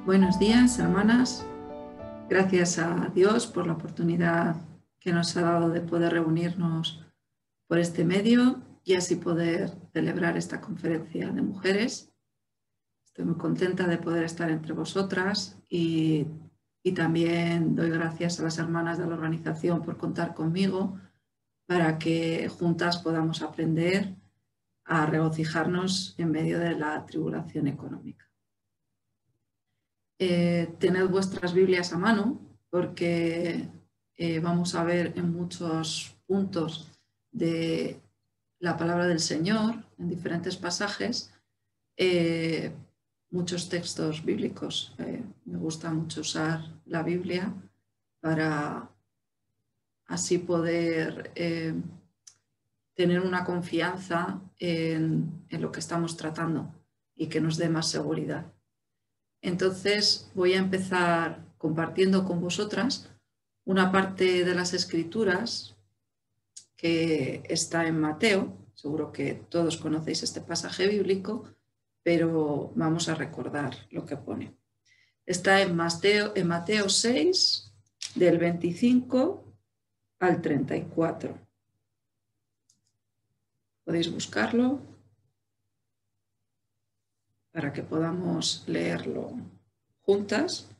Buenos días, hermanas. Gracias a Dios por la oportunidad que nos ha dado de poder reunirnos por este medio y así poder celebrar esta conferencia de mujeres. Estoy muy contenta de poder estar entre vosotras y también doy gracias a las hermanas de la organización por contar conmigo para que juntas podamos aprender a regocijarnos en medio de la tribulación económica. Tened vuestras Biblias a mano porque vamos a ver en muchos puntos de la palabra del Señor, en diferentes pasajes, muchos textos bíblicos. Me gusta mucho usar la Biblia para así poder tener una confianza en lo que estamos tratando y que nos dé más seguridad. Entonces voy a empezar compartiendo con vosotras una parte de las Escrituras que está en Mateo. Seguro que todos conocéis este pasaje bíblico, pero vamos a recordar lo que pone. Está en Mateo 6, del 25 al 34. Podéis buscarlo para que podamos leerlo juntas.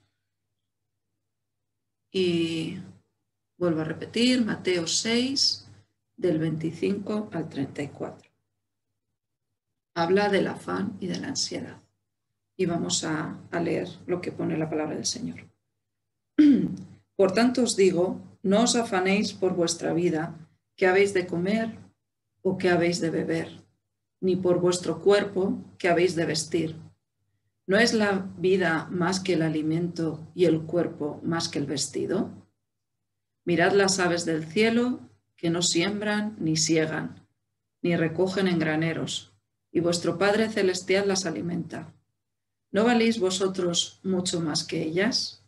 Y vuelvo a repetir, Mateo 6, del 25 al 34. Habla del afán y de la ansiedad. Y vamos a leer lo que pone la palabra del Señor. Por tanto os digo, no os afanéis por vuestra vida, qué habéis de comer o qué habéis de beber, ni por vuestro cuerpo, qué habéis de vestir. ¿No es la vida más que el alimento y el cuerpo más que el vestido? Mirad las aves del cielo, que no siembran ni siegan, ni recogen en graneros, y vuestro Padre Celestial las alimenta. ¿No valéis vosotros mucho más que ellas?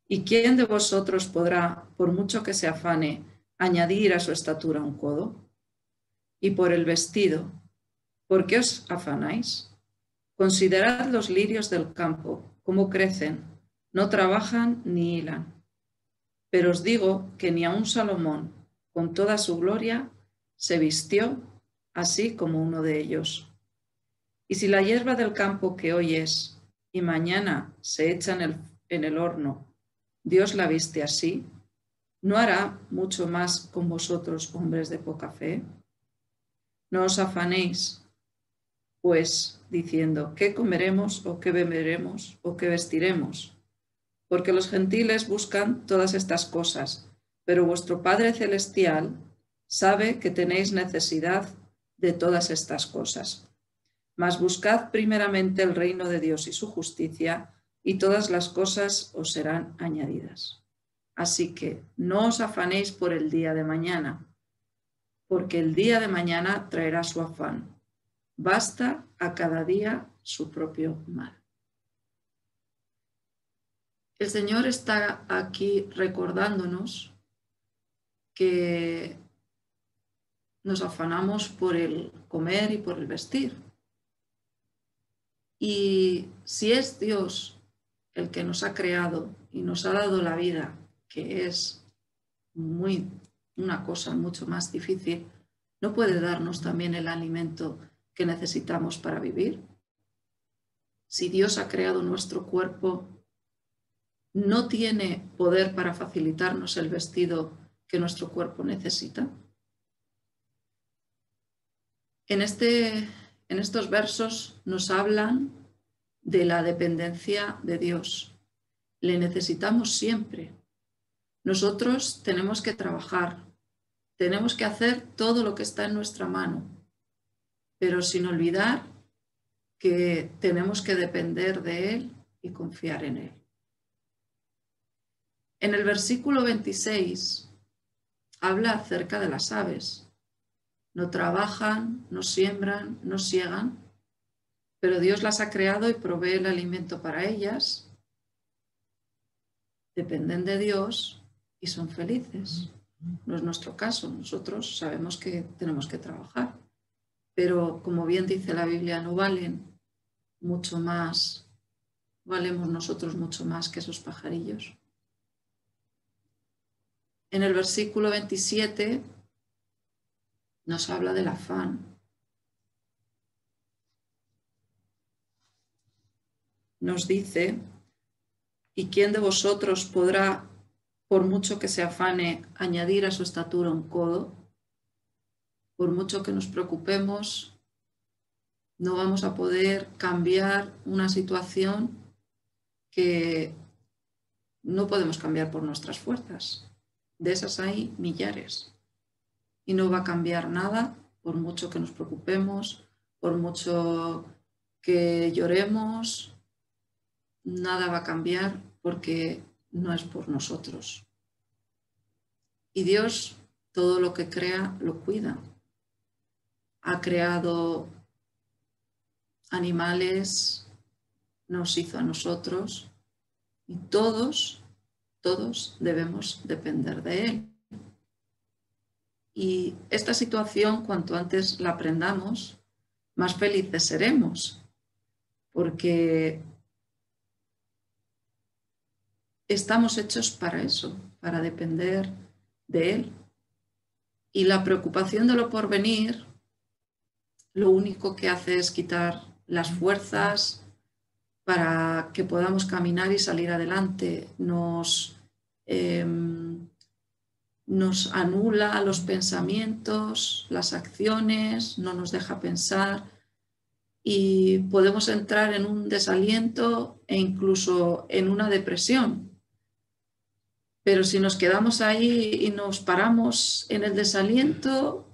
¿Y quién de vosotros podrá, por mucho que se afane, añadir a su estatura un codo? Y por el vestido, ¿por qué os afanáis? Considerad los lirios del campo, cómo crecen, no trabajan ni hilan. Pero os digo que ni aun Salomón, con toda su gloria, se vistió así como uno de ellos. Y si la hierba del campo que hoy es y mañana se echa en el horno, Dios la viste así, ¿no hará mucho más con vosotros, hombres de poca fe? No os afanéis, pues, diciendo, ¿qué comeremos o qué beberemos o qué vestiremos? Porque los gentiles buscan todas estas cosas, pero vuestro Padre Celestial sabe que tenéis necesidad de todas estas cosas. Mas buscad primeramente el reino de Dios y su justicia, y todas las cosas os serán añadidas. Así que no os afanéis por el día de mañana, porque el día de mañana traerá su afán. Basta a cada día su propio mal. El Señor está aquí recordándonos que nos afanamos por el comer y por el vestir. Y si es Dios el que nos ha creado y nos ha dado la vida, que es una cosa mucho más difícil, ¿no puede darnos también el alimento que necesitamos para vivir? Si Dios ha creado nuestro cuerpo, ¿no tiene poder para facilitarnos el vestido que nuestro cuerpo necesita? En estos versos nos hablan de la dependencia de Dios. Le necesitamos siempre. Nosotros tenemos que trabajar, tenemos que hacer todo lo que está en nuestra mano, pero sin olvidar que tenemos que depender de Él y confiar en Él. En el versículo 26 habla acerca de las aves. No trabajan, no siembran, no siegan, pero Dios las ha creado y provee el alimento para ellas. Dependen de Dios y son felices. No es nuestro caso. Nosotros sabemos que tenemos que trabajar, pero como bien dice la Biblia, no valen mucho más valemos nosotros mucho más que esos pajarillos. En el versículo 27 nos habla del afán. Nos dice, ¿y quién de vosotros podrá, por mucho que se afane, añadir a su estatura un codo? Por mucho que nos preocupemos, no vamos a poder cambiar una situación que no podemos cambiar por nuestras fuerzas. De esas hay millares. Y no va a cambiar nada por mucho que nos preocupemos, por mucho que lloremos. Nada va a cambiar porque no es por nosotros. Y Dios todo lo que crea lo cuida. Ha creado animales, nos hizo a nosotros y todos debemos depender de Él. Y esta situación, cuanto antes la aprendamos, más felices seremos, porque estamos hechos para eso, para depender de Él. Y la preocupación de lo porvenir, lo único que hace es quitar las fuerzas para que podamos caminar y salir adelante. Nos anula los pensamientos, las acciones, no nos deja pensar y podemos entrar en un desaliento e incluso en una depresión. Pero si nos quedamos ahí y nos paramos en el desaliento,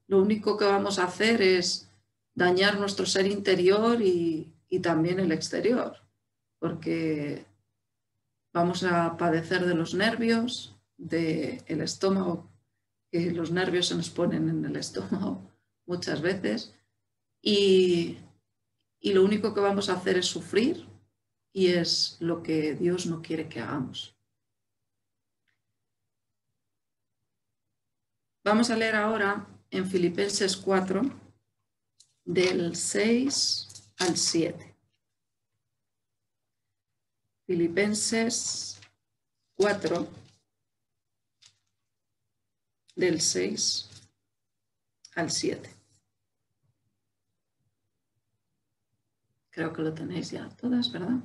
lo único que vamos a hacer es dañar nuestro ser interior y también el exterior, porque vamos a padecer de los nervios, del estómago, que los nervios se nos ponen en el estómago muchas veces, y lo único que vamos a hacer es sufrir, y es lo que Dios no quiere que hagamos. Vamos a leer ahora en Filipenses 4, del 6 al 7. Filipenses 4, del 6 al 7. Creo que lo tenéis ya todas, ¿verdad?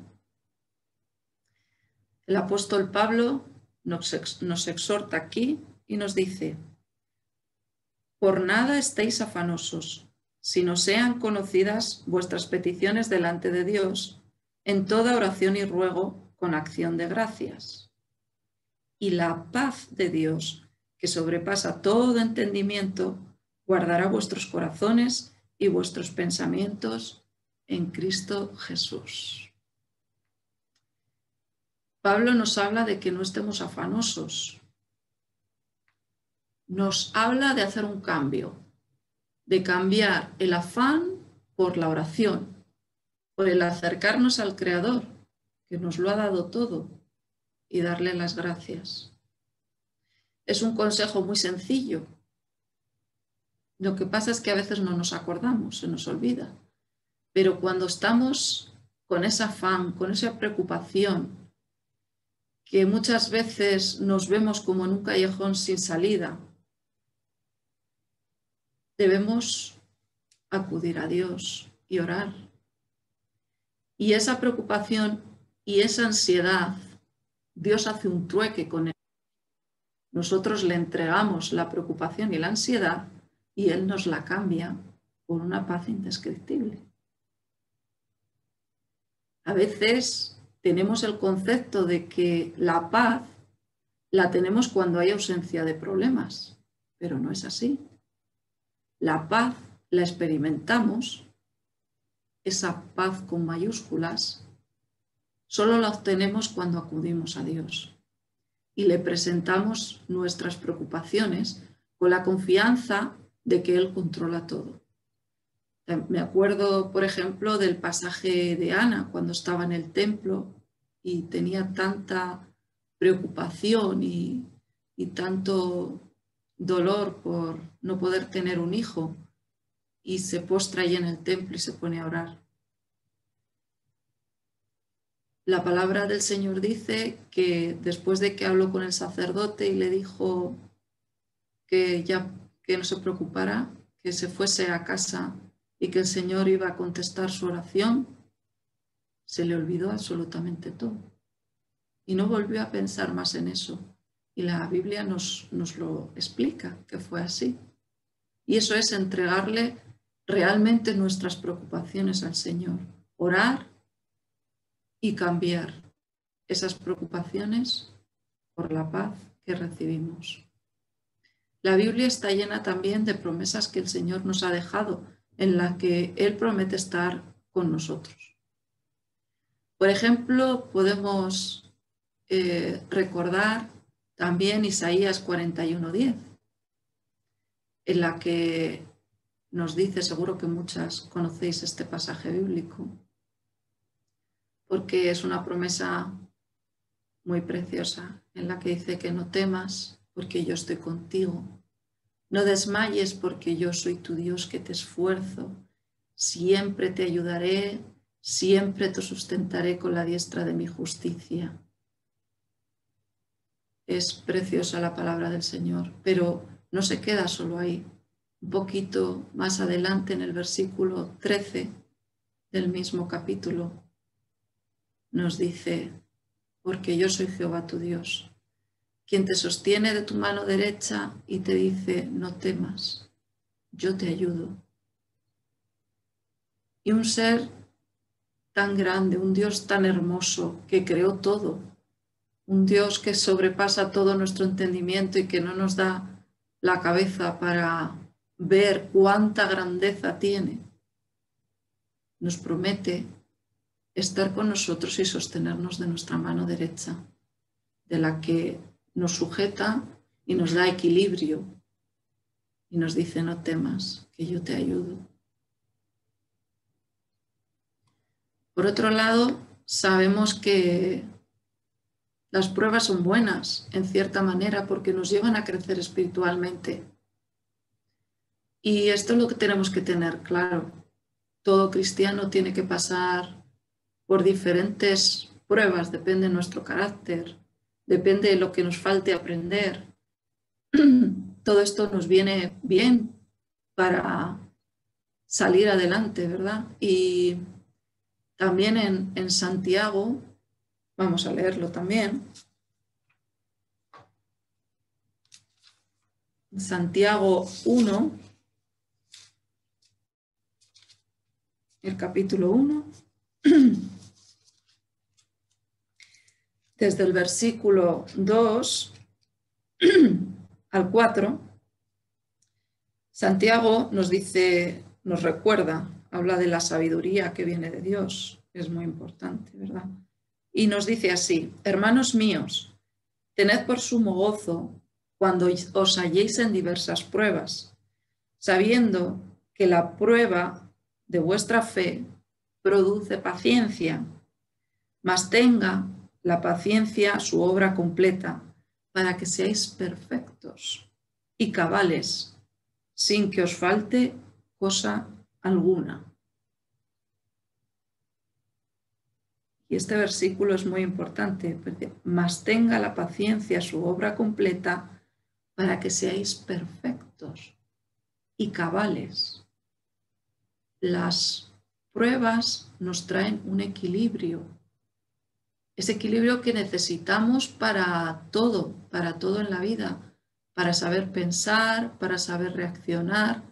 El apóstol Pablo nos exhorta aquí y nos dice: por nada estéis afanosos, sino sean conocidas vuestras peticiones delante de Dios, en toda oración y ruego con acción de gracias. Y la paz de Dios, que sobrepasa todo entendimiento, guardará vuestros corazones y vuestros pensamientos en Cristo Jesús. Pablo nos habla de que no estemos afanosos. Nos habla de hacer un cambio, de cambiar el afán por la oración, por el acercarnos al Creador, que nos lo ha dado todo, y darle las gracias. Es un consejo muy sencillo. Lo que pasa es que a veces no nos acordamos, se nos olvida. Pero cuando estamos con ese afán, con esa preocupación, que muchas veces nos vemos como en un callejón sin salida, debemos acudir a Dios y orar. Y esa preocupación y esa ansiedad, Dios hace un trueque con él. Nosotros le entregamos la preocupación y la ansiedad y Él nos la cambia por una paz indescriptible. A veces tenemos el concepto de que la paz la tenemos cuando hay ausencia de problemas, pero no es así. La paz la experimentamos, esa paz con mayúsculas, solo la obtenemos cuando acudimos a Dios y le presentamos nuestras preocupaciones con la confianza de que Él controla todo. Me acuerdo, por ejemplo, del pasaje de Ana cuando estaba en el templo y tenía tanta preocupación y tanto dolor por no poder tener un hijo, y se postra ahí en el templo y se pone a orar. La palabra del Señor dice que después de que habló con el sacerdote y le dijo que no se preocupara, que se fuese a casa y que el Señor iba a contestar su oración, se le olvidó absolutamente todo. Y no volvió a pensar más en eso. Y la Biblia nos lo explica, que fue así. Y eso es entregarle realmente nuestras preocupaciones al Señor. Orar y cambiar esas preocupaciones por la paz que recibimos. La Biblia está llena también de promesas que el Señor nos ha dejado, en las que Él promete estar con nosotros. Por ejemplo, podemos recordar también Isaías 41:10, en la que nos dice, seguro que muchas conocéis este pasaje bíblico, porque es una promesa muy preciosa, en la que dice que no temas porque yo estoy contigo, no desmayes porque yo soy tu Dios que te esfuerzo, siempre te ayudaré, siempre te sustentaré con la diestra de mi justicia. Es preciosa la palabra del Señor, pero no se queda solo ahí. Un poquito más adelante, en el versículo 13 del mismo capítulo, nos dice, porque yo soy Jehová tu Dios, quien te sostiene de tu mano derecha y te dice, no temas, yo te ayudo. Y un ser tan grande, un Dios tan hermoso que creó todo, un Dios que sobrepasa todo nuestro entendimiento y que no nos da la cabeza para ver cuánta grandeza tiene, nos promete estar con nosotros y sostenernos de nuestra mano derecha, de la que nos sujeta y nos da equilibrio y nos dice, no temas, que yo te ayudo. Por otro lado, sabemos que las pruebas son buenas, en cierta manera, porque nos llevan a crecer espiritualmente. Y esto es lo que tenemos que tener claro. Todo cristiano tiene que pasar por diferentes pruebas, depende de nuestro carácter, depende de lo que nos falte aprender. Todo esto nos viene bien para salir adelante, ¿verdad? Y también en Santiago, vamos a leerlo también, Santiago 1, el capítulo 1, desde el versículo 2 al 4, Santiago nos dice, nos recuerda, habla de la sabiduría que viene de Dios, es muy importante, ¿verdad? Y nos dice así, hermanos míos, tened por sumo gozo cuando os halléis en diversas pruebas, sabiendo que la prueba de vuestra fe produce paciencia, mas tenga la paciencia su obra completa, para que seáis perfectos y cabales, sin que os falte cosa alguna. Y este versículo es muy importante, porque mas tenga la paciencia su obra completa, para que seáis perfectos y cabales. Las pruebas nos traen un equilibrio, ese equilibrio que necesitamos para todo en la vida, para saber pensar, para saber reaccionar,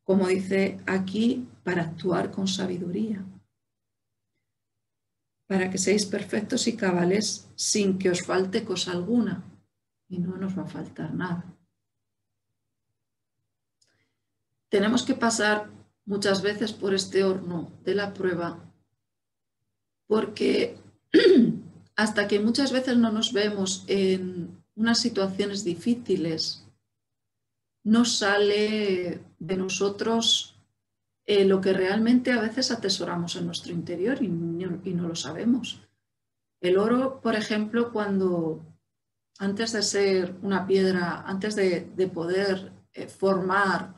como dice aquí, para actuar con sabiduría, para que seáis perfectos y cabales sin que os falte cosa alguna, y no nos va a faltar nada. Tenemos que pasar muchas veces por este horno de la prueba, porque hasta que muchas veces no nos vemos en unas situaciones difíciles, no sale de nosotros lo que realmente a veces atesoramos en nuestro interior y no lo sabemos. El oro, por ejemplo, cuando antes de ser una piedra, antes de poder formar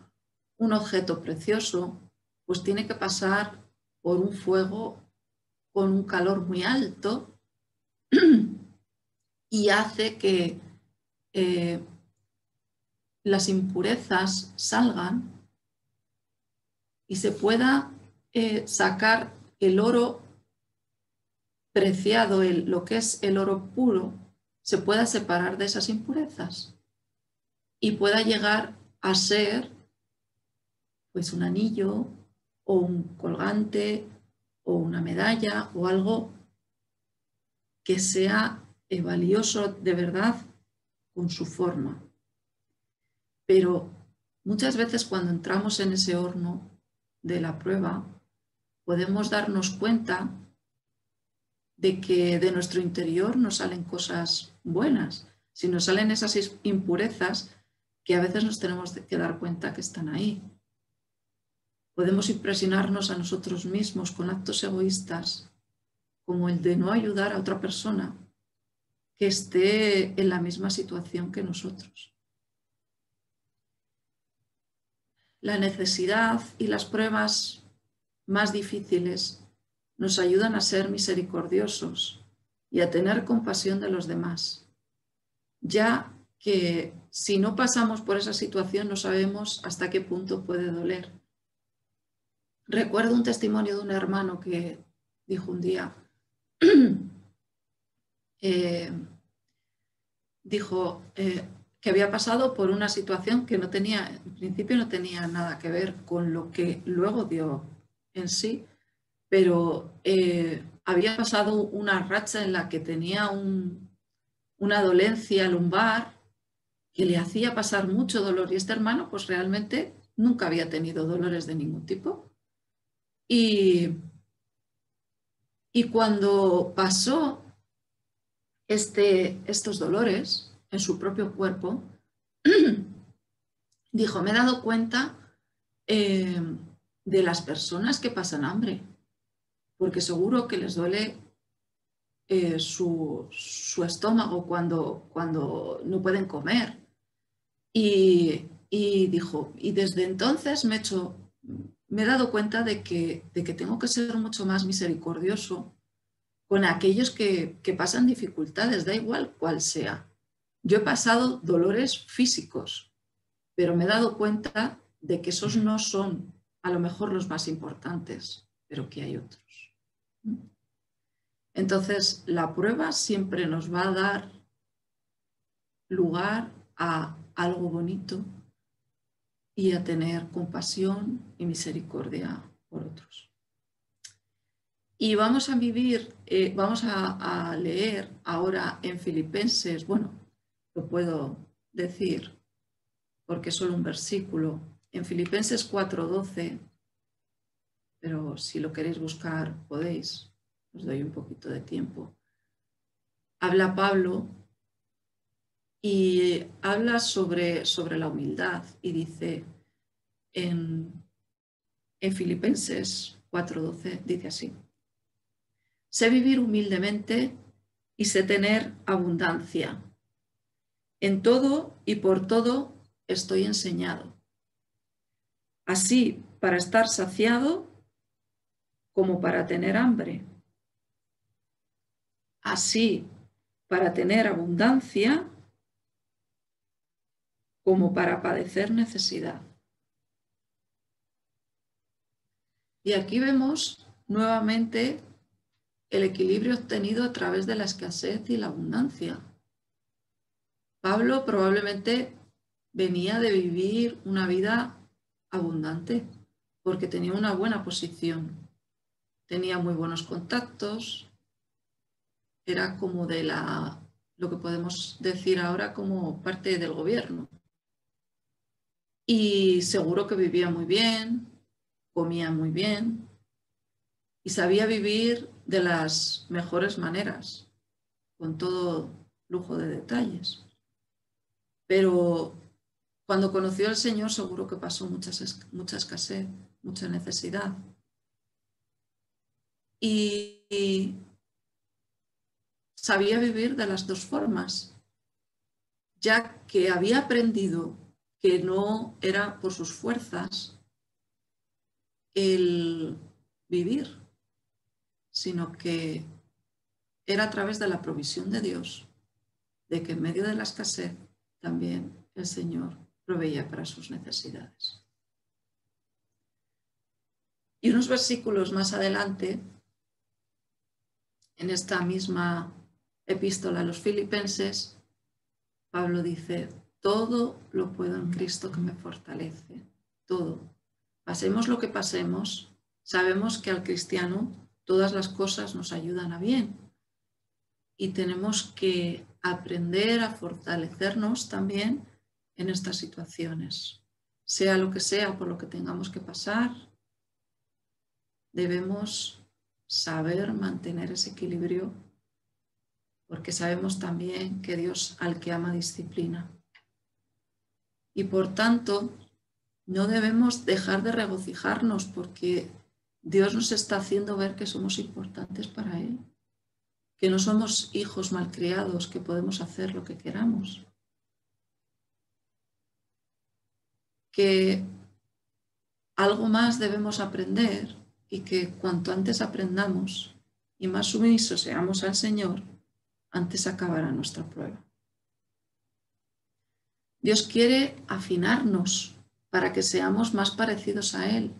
un objeto precioso, pues tiene que pasar por un fuego con un calor muy alto y hace que las impurezas salgan y se pueda sacar el oro preciado, lo que es el oro puro, se pueda separar de esas impurezas y pueda llegar a ser pues un anillo o un colgante o una medalla o algo que sea valioso de verdad con su forma. Pero muchas veces cuando entramos en ese horno de la prueba, podemos darnos cuenta de que de nuestro interior no salen cosas buenas, sino salen esas impurezas que a veces nos tenemos que dar cuenta que están ahí. Podemos impresionarnos a nosotros mismos con actos egoístas, como el de no ayudar a otra persona que esté en la misma situación que nosotros. La necesidad y las pruebas más difíciles nos ayudan a ser misericordiosos y a tener compasión de los demás, ya que si no pasamos por esa situación no sabemos hasta qué punto puede doler. Recuerdo un testimonio de un hermano que dijo un día, que había pasado por una situación que no tenía, en principio no tenía nada que ver con lo que luego dio en sí, pero había pasado una racha en la que tenía una dolencia lumbar que le hacía pasar mucho dolor y este hermano pues realmente nunca había tenido dolores de ningún tipo. Y cuando pasó estos dolores en su propio cuerpo, dijo, me he dado cuenta de las personas que pasan hambre, porque seguro que les duele su estómago cuando no pueden comer. Y dijo, y desde entonces me he dado cuenta de que tengo que ser mucho más misericordioso con aquellos que pasan dificultades, da igual cuál sea. Yo he pasado dolores físicos, pero me he dado cuenta de que esos no son a lo mejor los más importantes, pero que hay otros. Entonces, la prueba siempre nos va a dar lugar a algo bonito y a tener compasión y misericordia por otros. Y vamos a vamos a leer ahora en Filipenses, bueno, lo puedo decir porque es solo un versículo, en Filipenses 4:12, pero si lo queréis buscar podéis, os doy un poquito de tiempo. Habla Pablo y habla sobre la humildad y dice en Filipenses 4:12, dice así, sé vivir humildemente y sé tener abundancia. En todo y por todo estoy enseñado, así para estar saciado como para tener hambre, así para tener abundancia como para padecer necesidad. Y aquí vemos nuevamente el equilibrio obtenido a través de la escasez y la abundancia. Pablo probablemente venía de vivir una vida abundante porque tenía una buena posición, tenía muy buenos contactos, era como de lo que podemos decir ahora como parte del gobierno. Y seguro que vivía muy bien, comía muy bien y sabía vivir de las mejores maneras, con todo lujo de detalles. Pero cuando conoció al Señor seguro que pasó mucha escasez, mucha necesidad. Y sabía vivir de las dos formas, ya que había aprendido que no era por sus fuerzas el vivir, sino que era a través de la provisión de Dios, de que en medio de la escasez también el Señor proveía para sus necesidades. Y unos versículos más adelante, en esta misma epístola a los Filipenses, Pablo dice: todo lo puedo en Cristo que me fortalece, todo. Pasemos lo que pasemos, sabemos que al cristiano todas las cosas nos ayudan a bien y tenemos que aprender a fortalecernos también en estas situaciones. Sea lo que sea por lo que tengamos que pasar, debemos saber mantener ese equilibrio, porque sabemos también que Dios al que ama disciplina. Y por tanto, no debemos dejar de regocijarnos, porque Dios nos está haciendo ver que somos importantes para Él, que no somos hijos malcriados, que podemos hacer lo que queramos, que algo más debemos aprender y que cuanto antes aprendamos y más sumisos seamos al Señor, antes acabará nuestra prueba. Dios quiere afinarnos para que seamos más parecidos a Él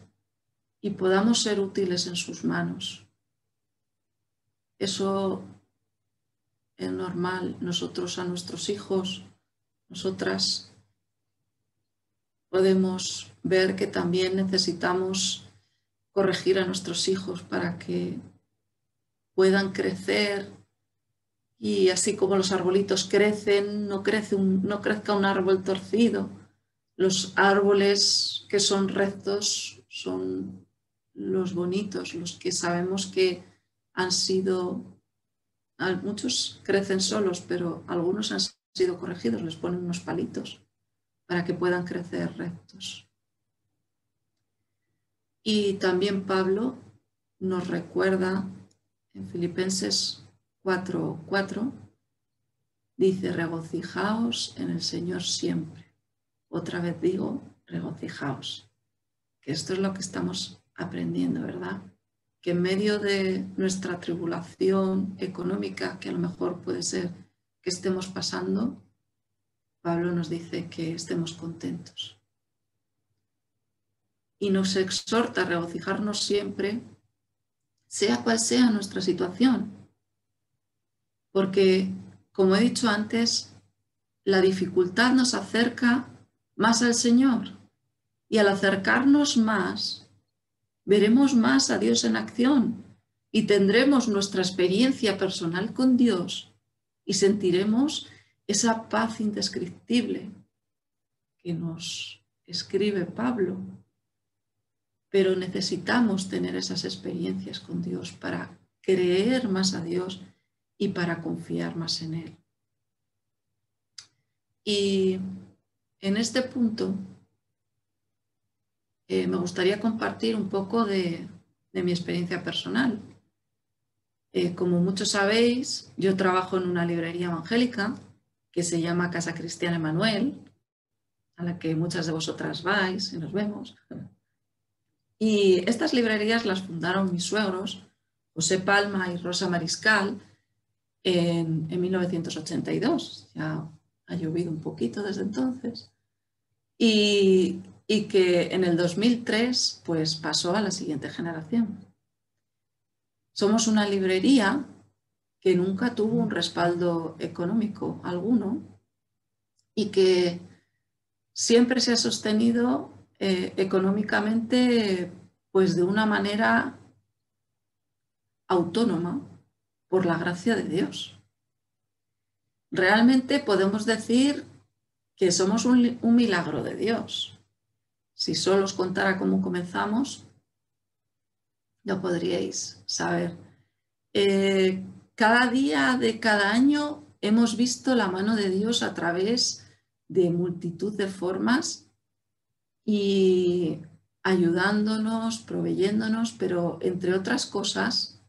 y podamos ser útiles en sus manos. Eso es normal. Nosotros a nuestros hijos, nosotras podemos ver que también necesitamos corregir a nuestros hijos para que puedan crecer, y así como los arbolitos crecen, no crezca un árbol torcido. Los árboles que son rectos son los bonitos, los que sabemos que han sido, muchos crecen solos, pero algunos han sido corregidos, les ponen unos palitos para que puedan crecer rectos. Y también Pablo nos recuerda en Filipenses 4:4, dice: regocijaos en el Señor siempre. Otra vez digo, regocijaos. Que esto es lo que estamos aprendiendo, ¿verdad? Que en medio de nuestra tribulación económica, que a lo mejor puede ser que estemos pasando, Pablo nos dice que estemos contentos. Y nos exhorta a regocijarnos siempre, sea cual sea nuestra situación. Porque, como he dicho antes, la dificultad nos acerca más al Señor. Y al acercarnos más, veremos más a Dios en acción y tendremos nuestra experiencia personal con Dios y sentiremos esa paz indescriptible que nos escribe Pablo. Pero necesitamos tener esas experiencias con Dios para creer más a Dios y para confiar más en Él. Y en este punto me gustaría compartir un poco de mi experiencia personal. Como muchos sabéis, yo trabajo en una librería evangélica que se llama Casa Cristiana Emanuel, a la que muchas de vosotras vais y nos vemos. Y estas librerías las fundaron mis suegros, José Palma y Rosa Mariscal, en 1982. Ya ha llovido un poquito desde entonces. Y que en el 2003 pues, pasó a la siguiente generación. Somos una librería que nunca tuvo un respaldo económico alguno y que siempre se ha sostenido económicamente pues de una manera autónoma por la gracia de Dios. Realmente podemos decir que somos un milagro de Dios. Si solo os contara cómo comenzamos, lo podríais saber. Cada día de cada año hemos visto la mano de Dios a través de multitud de formas y ayudándonos, proveyéndonos, pero entre otras cosas,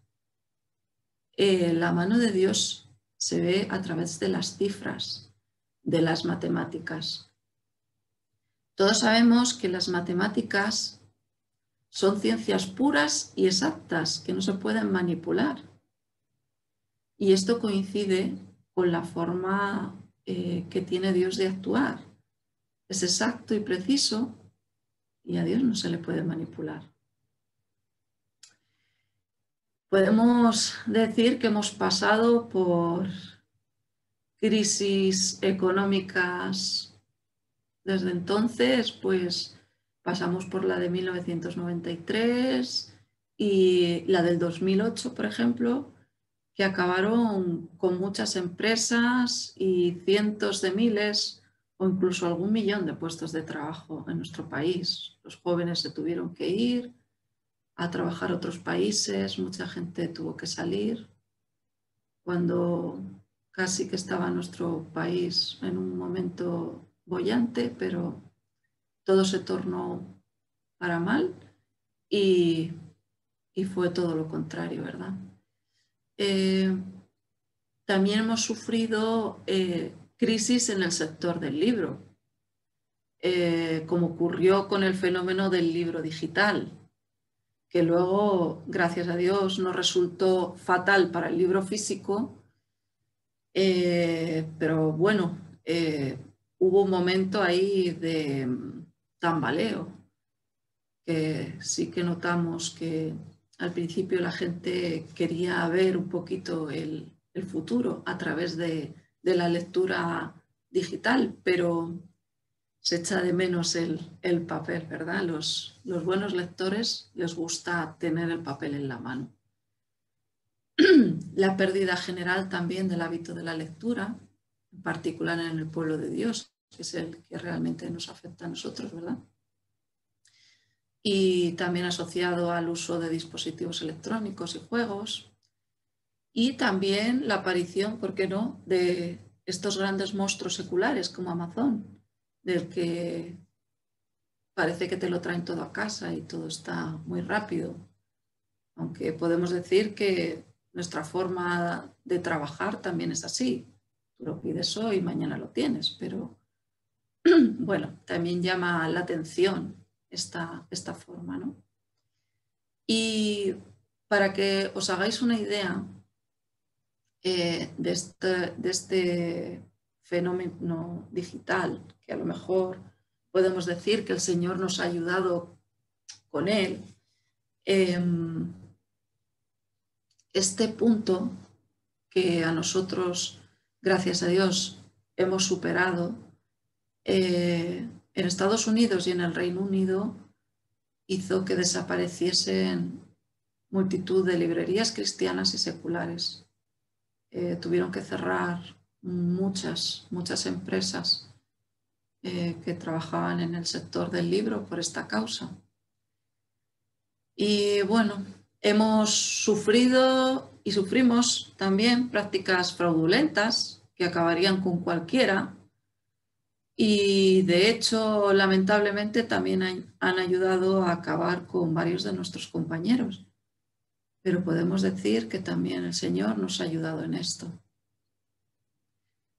la mano de Dios se ve a través de las cifras, de las matemáticas. Todos sabemos que las matemáticas son ciencias puras y exactas que no se pueden manipular. Y esto coincide con la forma que tiene Dios de actuar. Es exacto y preciso y a Dios no se le puede manipular. Podemos decir que hemos pasado por crisis económicas desde entonces, pues pasamos por la de 1993 y la del 2008, por ejemplo, que acabaron con muchas empresas y cientos de miles o incluso algún millón de puestos de trabajo en nuestro país. Los jóvenes se tuvieron que ir a trabajar a otros países, mucha gente tuvo que salir. Cuando casi que estaba nuestro país en un momento boyante, pero todo se tornó para mal y fue todo lo contrario, ¿verdad? También hemos sufrido crisis en el sector del libro, como ocurrió con el fenómeno del libro digital, que luego, gracias a Dios, no resultó fatal para el libro físico, pero bueno, hubo un momento ahí de tambaleo, que sí que notamos que al principio la gente quería ver un poquito el futuro a través de la lectura digital, pero se echa de menos el papel, ¿verdad? Los buenos lectores les gusta tener el papel en la mano. La pérdida general también del hábito de la lectura, en particular en el pueblo de Dios, que es el que realmente nos afecta a nosotros, ¿verdad? Y también asociado al uso de dispositivos electrónicos y juegos. Y también la aparición, ¿por qué no?, de estos grandes monstruos seculares como Amazon, del que parece que te lo traen todo a casa y todo está muy rápido. Aunque podemos decir que nuestra forma de trabajar también es así. Tú lo pides hoy y mañana lo tienes, pero bueno, también llama la atención esta forma, ¿no? Y para que os hagáis una idea de este fenómeno digital, que a lo mejor podemos decir que el Señor nos ha ayudado con él, este punto que a nosotros, gracias a Dios, hemos superado, en Estados Unidos y en el Reino Unido hizo que desapareciesen multitud de librerías cristianas y seculares. Tuvieron que cerrar muchas empresas que trabajaban en el sector del libro por esta causa. Y bueno, hemos sufrido y sufrimos también prácticas fraudulentas que acabarían con cualquiera y de hecho, lamentablemente, también han ayudado a acabar con varios de nuestros compañeros. Pero podemos decir que también el Señor nos ha ayudado en esto.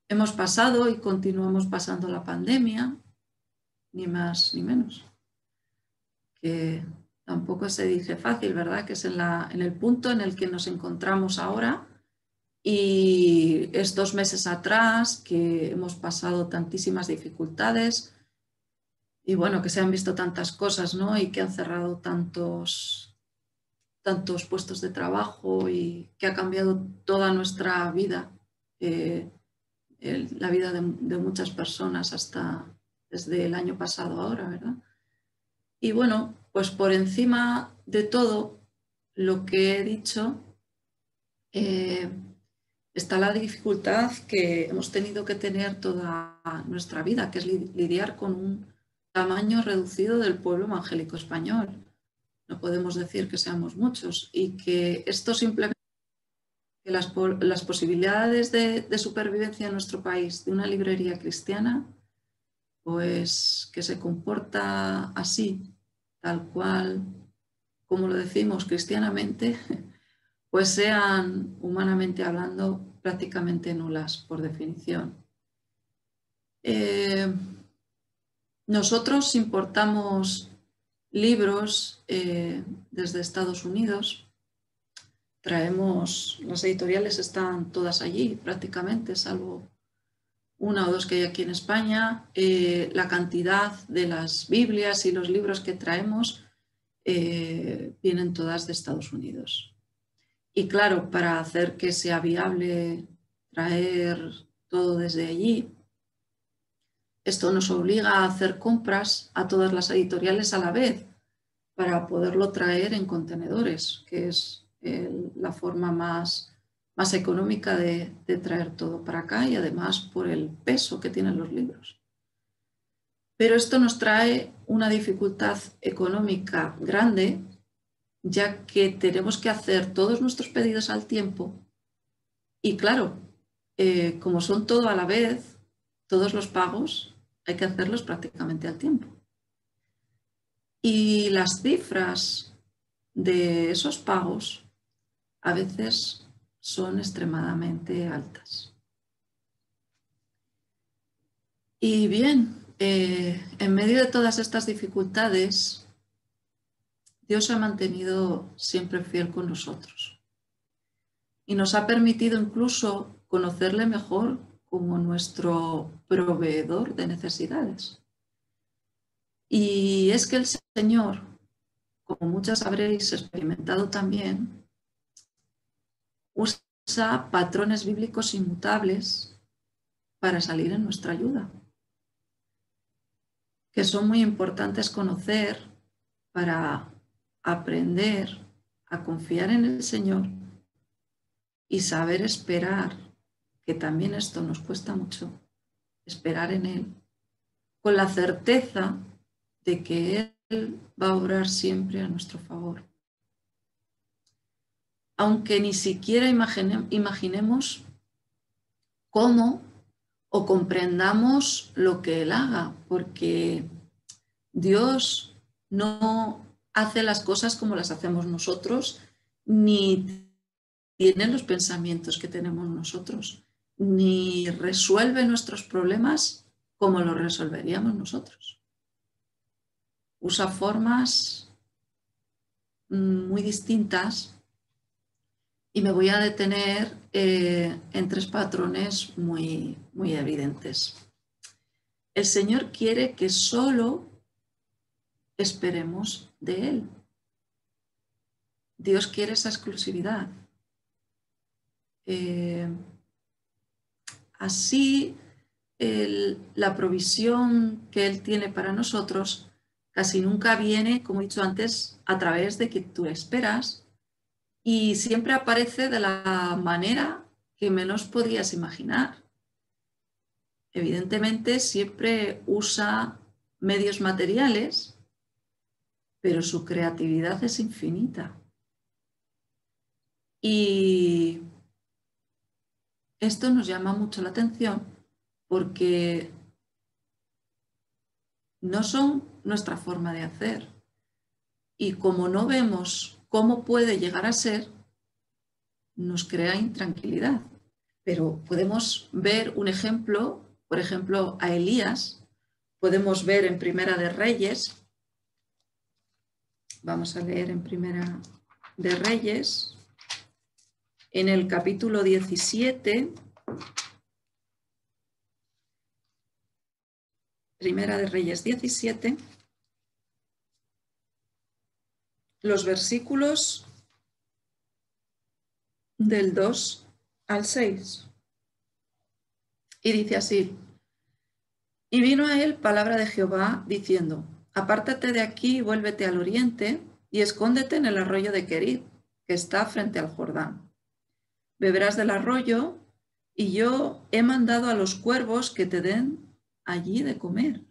Hemos pasado y continuamos pasando la pandemia, ni más ni menos. Que tampoco se dice fácil, ¿verdad? Que es en el punto en el que nos encontramos ahora y estos meses atrás que hemos pasado tantísimas dificultades y bueno, que se han visto tantas cosas, ¿no? Y que han cerrado tantos puestos de trabajo y que ha cambiado toda nuestra vida, la vida de muchas personas hasta desde el año pasado ahora, ¿verdad? Y bueno, pues por encima de todo lo que he dicho, está la dificultad que hemos tenido que tener toda nuestra vida, que es lidiar con un tamaño reducido del pueblo evangélico español. No podemos decir que seamos muchos y que esto simplemente, que las posibilidades de supervivencia en nuestro país de una librería cristiana, pues que se comporta así, tal cual, como lo decimos cristianamente, pues sean, humanamente hablando, prácticamente nulas por definición. Nosotros importamos libros desde Estados Unidos. Traemos, las editoriales están todas allí prácticamente, salvo una o dos que hay aquí en España. La cantidad de las Biblias y los libros que traemos vienen todas de Estados Unidos. Y claro, para hacer que sea viable traer todo desde allí, esto nos obliga a hacer compras a todas las editoriales a la vez para poderlo traer en contenedores, que es la forma más económica de traer todo para acá y además por el peso que tienen los libros. Pero esto nos trae una dificultad económica grande, ya que tenemos que hacer todos nuestros pedidos al tiempo y claro, como son todo a la vez, todos los pagos hay que hacerlos prácticamente al tiempo. Y las cifras de esos pagos a veces son extremadamente altas. Y bien, en medio de todas estas dificultades, Dios se ha mantenido siempre fiel con nosotros y nos ha permitido incluso conocerle mejor como nuestro proveedor de necesidades. Y es que el Señor, como muchas habréis experimentado también, usa patrones bíblicos inmutables para salir en nuestra ayuda, que son muy importantes conocer para aprender a confiar en el Señor y saber esperar, que también esto nos cuesta mucho, esperar en Él, con la certeza de que Él va a obrar siempre a nuestro favor. Aunque ni siquiera imaginemos cómo o comprendamos lo que Él haga, porque Dios no hace las cosas como las hacemos nosotros, ni tiene los pensamientos que tenemos nosotros, ni resuelve nuestros problemas como los resolveríamos nosotros. Usa formas muy distintas y me voy a detener en tres patrones muy evidentes. El Señor quiere que solo esperemos de Él. Dios quiere esa exclusividad. Así, la provisión que Él tiene para nosotros casi nunca viene, como he dicho antes, a través de que tú esperas y siempre aparece de la manera que menos podías imaginar. Evidentemente, siempre usa medios materiales, pero su creatividad es infinita. Y esto nos llama mucho la atención porque no son nuestra forma de hacer. Y como no vemos cómo puede llegar a ser, nos crea intranquilidad. Pero podemos ver un ejemplo, por ejemplo, a Elías. Podemos ver en Primera de Reyes. Vamos a leer en Primera de Reyes, en el capítulo 17. Primera de Reyes 17, los versículos del 2 al 6. Y dice así: y vino a él palabra de Jehová diciendo: apártate de aquí y vuélvete al oriente y escóndete en el arroyo de Querit, que está frente al Jordán. Beberás del arroyo y yo he mandado a los cuervos que te den allí de comer.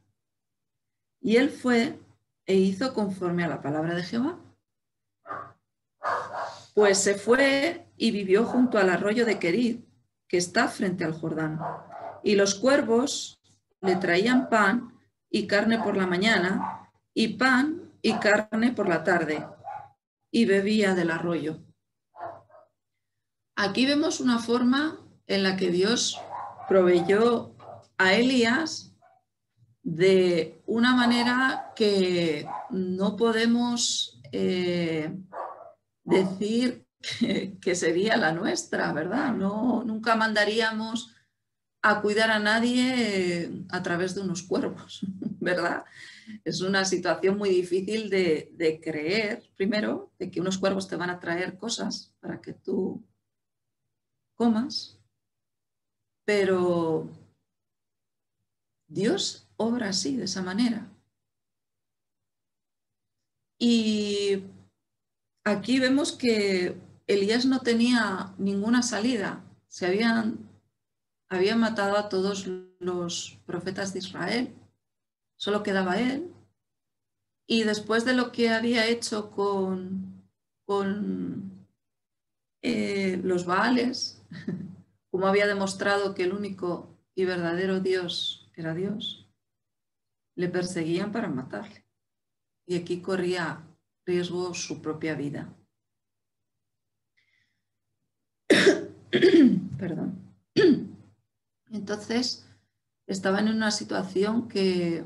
Y él fue e hizo conforme a la palabra de Jehová. Pues se fue y vivió junto al arroyo de Querit, que está frente al Jordán. Y los cuervos le traían pan y carne por la mañana, y pan y carne por la tarde, y bebía del arroyo. Aquí vemos una forma en la que Dios proveyó a Elías de una manera que no podemos decir que sería la nuestra, ¿verdad? No, nunca mandaríamos a cuidar a nadie a través de unos cuervos, ¿verdad? Es una situación muy difícil de creer, primero, de que unos cuervos te van a traer cosas para que tú comas, pero Dios obra así, de esa manera. Y aquí vemos que Elías no tenía ninguna salida. Habían matado a todos los profetas de Israel, solo quedaba él. Y después de lo que había hecho con los Baales, como había demostrado que el único y verdadero Dios era Dios, le perseguían para matarle. Y aquí corría riesgo su propia vida. Perdón. Entonces, estaba en una situación que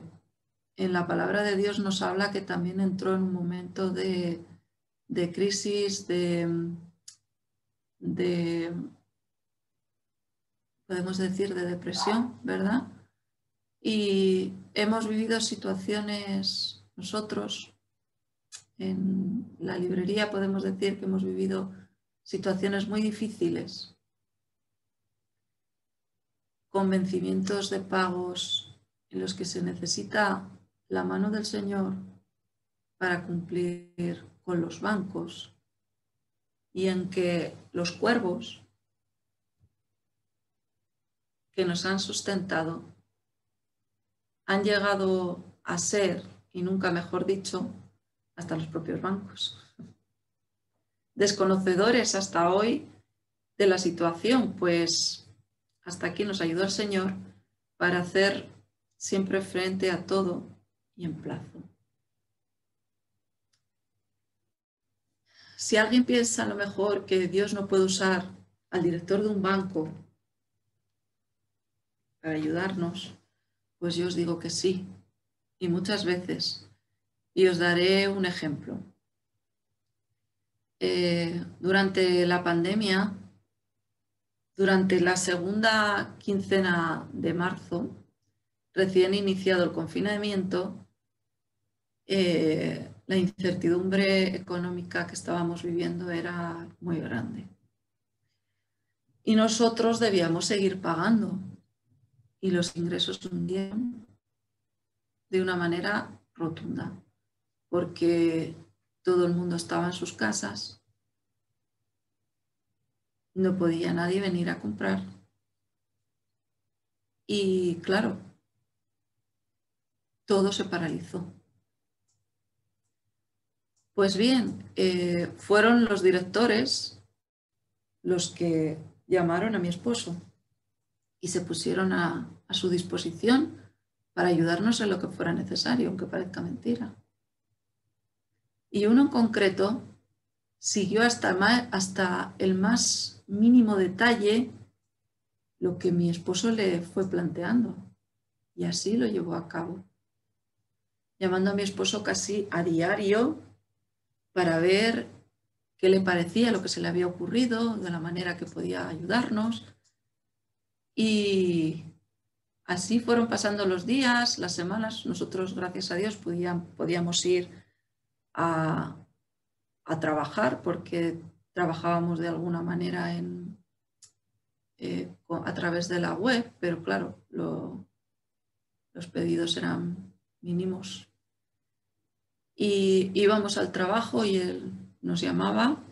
en la palabra de Dios nos habla que también entró en un momento de crisis, podemos decir, de depresión, ¿verdad? Y hemos vivido situaciones nosotros, en la librería podemos decir que hemos vivido situaciones muy difíciles, con vencimientos de pagos en los que se necesita la mano del Señor para cumplir con los bancos y en que los cuervos que nos han sustentado han llegado a ser, y nunca mejor dicho, hasta los propios bancos. Desconocedores hasta hoy de la situación, pues hasta aquí nos ayudó el Señor para hacer siempre frente a todo y en plazo. Si alguien piensa a lo mejor que Dios no puede usar al director de un banco para ayudarnos, pues yo os digo que sí, y muchas veces. Y os daré un ejemplo. Durante la pandemia, durante la segunda quincena de marzo, recién iniciado el confinamiento, la incertidumbre económica que estábamos viviendo era muy grande. Y nosotros debíamos seguir pagando. Y los ingresos hundieron de una manera rotunda, porque todo el mundo estaba en sus casas, no podía nadie venir a comprar. Y claro, todo se paralizó. Pues bien, fueron los directores los que llamaron a mi esposo y se pusieron a su disposición para ayudarnos en lo que fuera necesario, aunque parezca mentira. Y uno en concreto siguió hasta el más mínimo detalle lo que mi esposo le fue planteando, y así lo llevó a cabo, llamando a mi esposo casi a diario para ver qué le parecía lo que se le había ocurrido, de la manera que podía ayudarnos. Y así fueron pasando los días, las semanas. Nosotros, gracias a Dios, podíamos ir a trabajar, porque trabajábamos de alguna manera a través de la web, pero claro, los pedidos eran mínimos. Y íbamos al trabajo y él nos llamaba,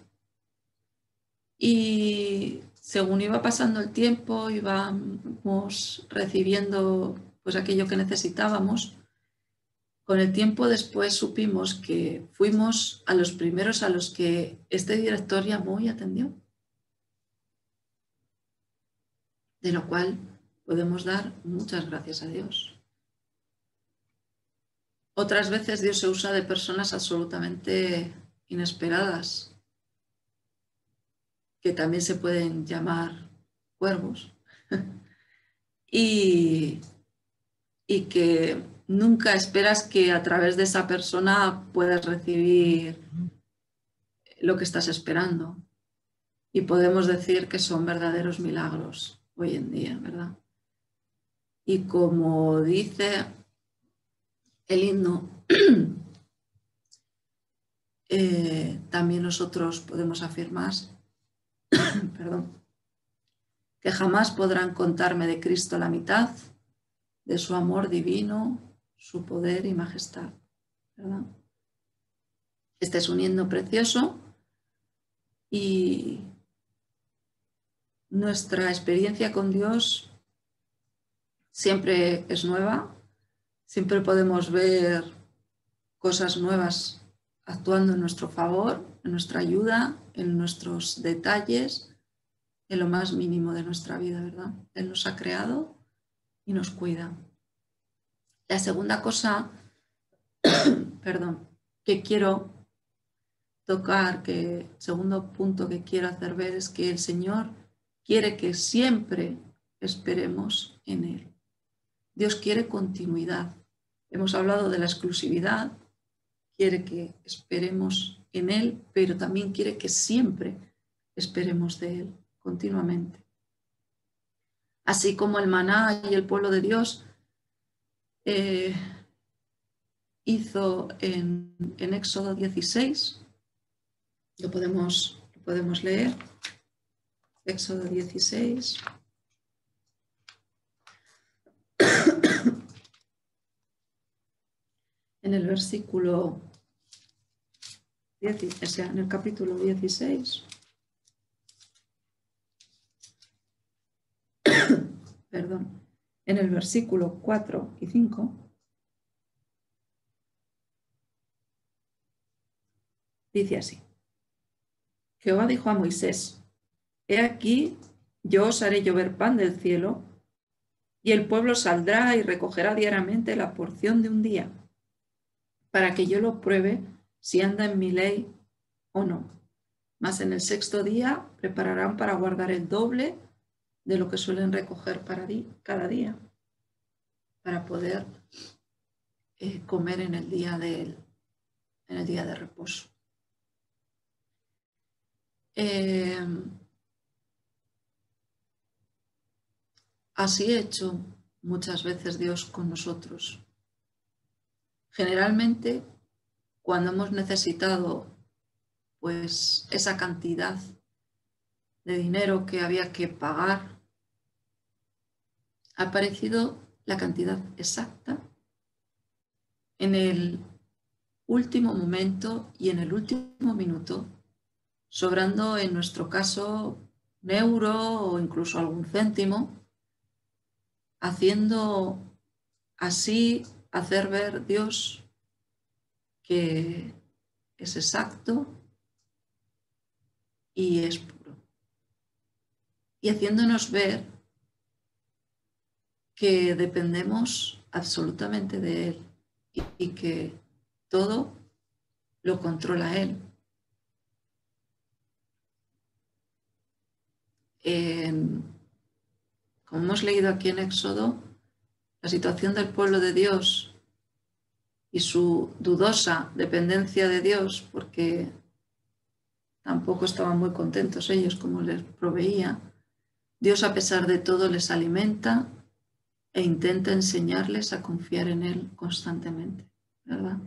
y según iba pasando el tiempo íbamos recibiendo pues aquello que necesitábamos. Con el tiempo después supimos que fuimos a los primeros a los que este director llamó y atendió, de lo cual podemos dar muchas gracias a Dios. Otras veces Dios se usa de personas absolutamente inesperadas, que también se pueden llamar cuervos, y que nunca esperas que a través de esa persona puedas recibir lo que estás esperando. Y podemos decir que son verdaderos milagros hoy en día, ¿verdad? Y como dice el himno, también nosotros podemos afirmar, perdón, que jamás podrán contarme de Cristo la mitad, de su amor divino, su poder y majestad, ¿verdad? Este es un himno precioso y nuestra experiencia con Dios siempre es nueva, siempre podemos ver cosas nuevas actuando en nuestro favor, en nuestra ayuda, en nuestros detalles, en lo más mínimo de nuestra vida, ¿verdad? Él nos ha creado y nos cuida. La segunda cosa, perdón, que quiero tocar, segundo punto que quiero hacer ver es que el Señor quiere que siempre esperemos en Él. Dios quiere continuidad. Hemos hablado de la exclusividad, quiere que esperemos en Él, pero también quiere que siempre esperemos de Él, continuamente. Así como el maná y el pueblo de Dios hizo en Éxodo 16, lo podemos leer, Éxodo 16. En el versículo 10, o sea, en el capítulo 16, perdón, en el versículo 4 y 5, dice así: Jehová dijo a Moisés: He aquí, yo os haré llover pan del cielo, y el pueblo saldrá y recogerá diariamente la porción de un día, para que yo lo pruebe si anda en mi ley o no. Mas en el sexto día prepararán para guardar el doble de lo que suelen recoger cada día, para poder comer en el día de reposo. Así ha hecho muchas veces Dios con nosotros. Generalmente, cuando hemos necesitado pues esa cantidad de dinero que había que pagar, ha aparecido la cantidad exacta en el último momento y en el último minuto, sobrando en nuestro caso un euro o incluso algún céntimo, haciendo así hacer ver Dios que es exacto y es puro. Y haciéndonos ver que dependemos absolutamente de Él y que todo lo controla Él. Como hemos leído aquí en Éxodo, la situación del pueblo de Dios y su dudosa dependencia de Dios, porque tampoco estaban muy contentos ellos como les proveía, Dios a pesar de todo les alimenta e intenta enseñarles a confiar en Él constantemente, ¿verdad?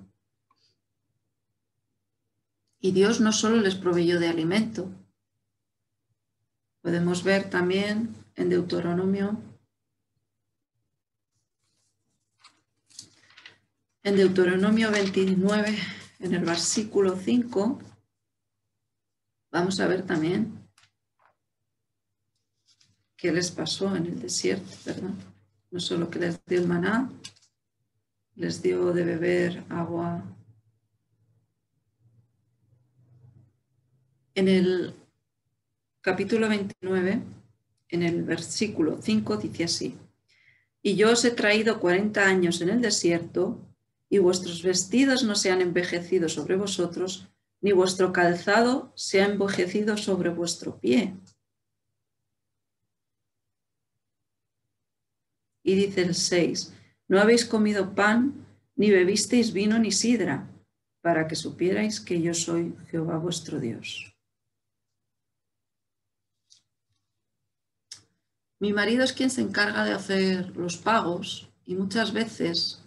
Y Dios no solo les proveyó de alimento, podemos ver también en Deuteronomio 29, en el versículo 5, vamos a ver también qué les pasó en el desierto, ¿verdad? No solo que les dio el maná, les dio de beber agua. En el capítulo 29, en el versículo 5, dice así: Y yo os he traído 40 años en el desierto, y vuestros vestidos no se han envejecido sobre vosotros, ni vuestro calzado se ha envejecido sobre vuestro pie. Y dice el 6, No habéis comido pan, ni bebisteis vino ni sidra, para que supierais que yo soy Jehová vuestro Dios. Mi marido es quien se encarga de hacer los pagos y muchas veces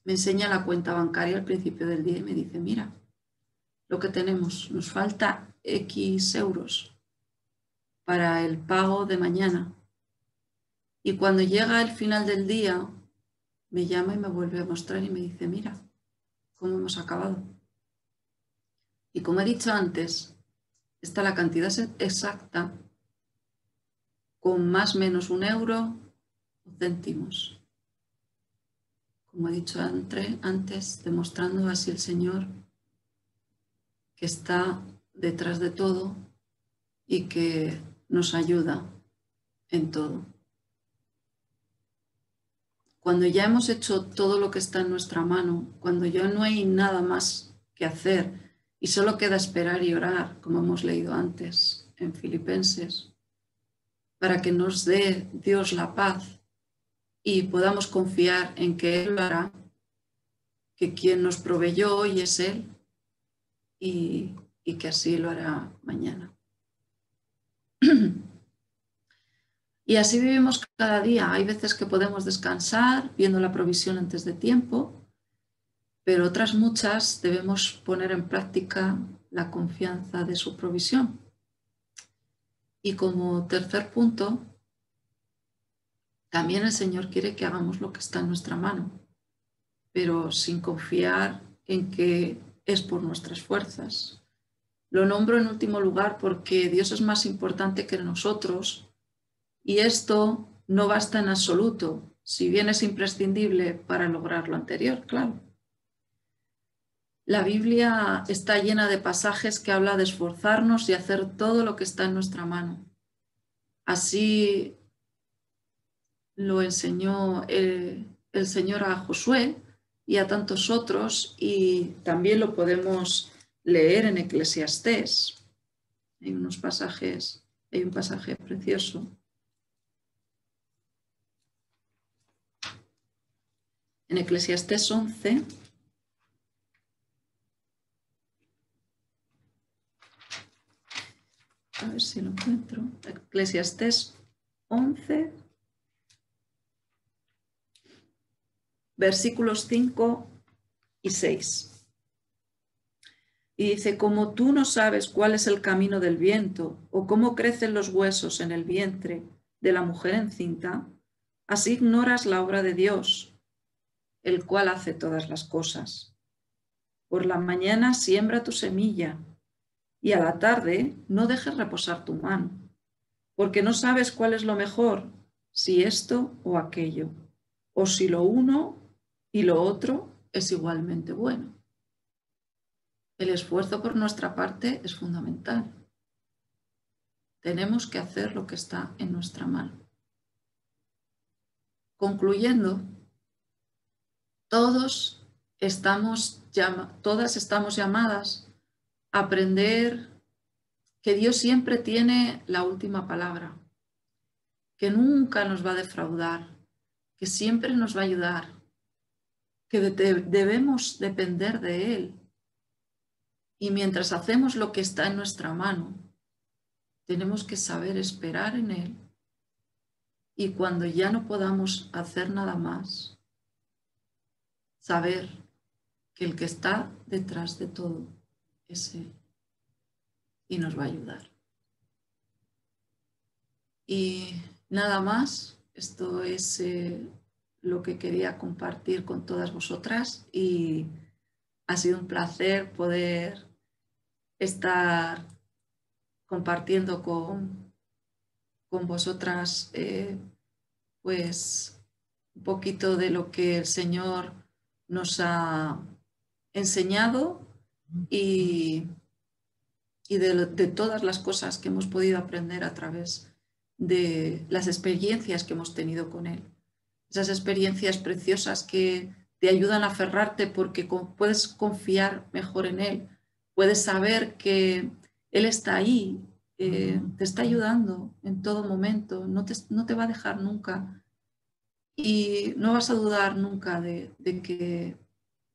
me enseña la cuenta bancaria al principio del día y me dice, mira, lo que tenemos, nos falta X euros para el pago de mañana. Y cuando llega el final del día, me llama y me vuelve a mostrar y me dice, mira, cómo hemos acabado. Y como he dicho antes, está la cantidad exacta con más o menos 1 euro o céntimos. Como he dicho antes, demostrando así el Señor que está detrás de todo y que nos ayuda en todo. Cuando ya hemos hecho todo lo que está en nuestra mano, cuando ya no hay nada más que hacer y solo queda esperar y orar, como hemos leído antes en Filipenses, para que nos dé Dios la paz y podamos confiar en que Él lo hará, que quien nos proveyó hoy es Él y que así lo hará mañana. Y así vivimos cada día. Hay veces que podemos descansar viendo la provisión antes de tiempo, pero otras muchas debemos poner en práctica la confianza de su provisión. Y como tercer punto, también el Señor quiere que hagamos lo que está en nuestra mano, pero sin confiar en que es por nuestras fuerzas. Lo nombro en último lugar porque Dios es más importante que nosotros y esto no basta en absoluto, si bien es imprescindible para lograr lo anterior, claro. La Biblia está llena de pasajes que habla de esforzarnos y hacer todo lo que está en nuestra mano. Así lo enseñó el Señor a Josué y a tantos otros, y también lo podemos leer en Eclesiastés. Hay un pasaje precioso. En Eclesiastés 11, a ver si lo encuentro. Eclesiastés 11, versículos 5 y 6. Y dice, como tú no sabes cuál es el camino del viento o cómo crecen los huesos en el vientre de la mujer encinta, así ignoras la obra de Dios, el cual hace todas las cosas. Por la mañana siembra tu semilla y a la tarde no dejes reposar tu mano, porque no sabes cuál es lo mejor, si esto o aquello, o si lo uno y lo otro es igualmente bueno. El esfuerzo por nuestra parte es fundamental. Tenemos que hacer lo que está en nuestra mano. Concluyendo, todas estamos llamadas a aprender que Dios siempre tiene la última palabra, que nunca nos va a defraudar, que siempre nos va a ayudar, que debemos depender de Él. Y mientras hacemos lo que está en nuestra mano, tenemos que saber esperar en Él. Y cuando ya no podamos hacer nada más, saber que el que está detrás de todo es Él y nos va a ayudar. Y nada más, esto es lo que quería compartir con todas vosotras y ha sido un placer poder estar compartiendo con vosotras pues un poquito de lo que el Señor nos ha enseñado y de todas las cosas que hemos podido aprender a través de las experiencias que hemos tenido con Él. Esas experiencias preciosas que te ayudan a aferrarte porque puedes confiar mejor en Él, puedes saber que Él está ahí, te está ayudando en todo momento, no te va a dejar nunca Y no vas a dudar nunca de que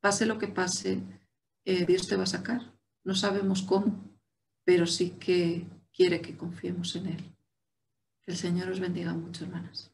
pase lo que pase, Dios te va a sacar. No sabemos cómo, pero sí que quiere que confiemos en Él. Que el Señor os bendiga mucho, hermanas.